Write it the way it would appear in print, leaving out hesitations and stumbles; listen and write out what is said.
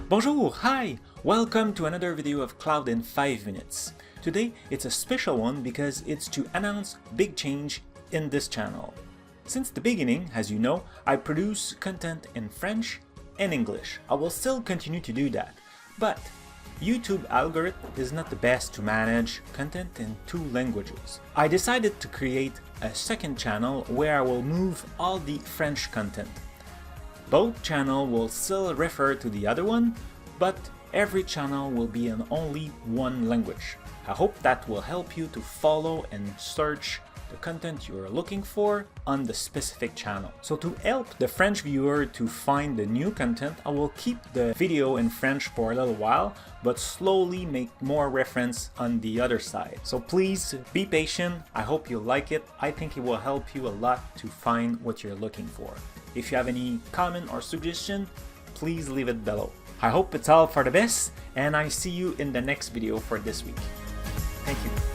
Bonjour, hi! Welcome to another video of Cloud in 5 minutes. Today it's a special one because it's to announce big change in this channel. Since the beginning, as you know, I produce content in French and English. I will still continue to do that, but YouTube algorithm is not the best to manage content in 2 languages. I decided to create a second channel where I will move all the French content. Both channels will still refer to the other one, but every channel will be in only one language. I hope that will help you to follow and search the content you are looking for on the specific channel. So to help the French viewer to find the new content, I will keep the video in French for a little while, but slowly make more reference on the other side. So please be patient. I hope you like it. I think it will help you a lot to find what you're looking for. If you have any comment or suggestion, please leave it below. I hope it's all for the best, and I see you in the next video for this week. Thank you.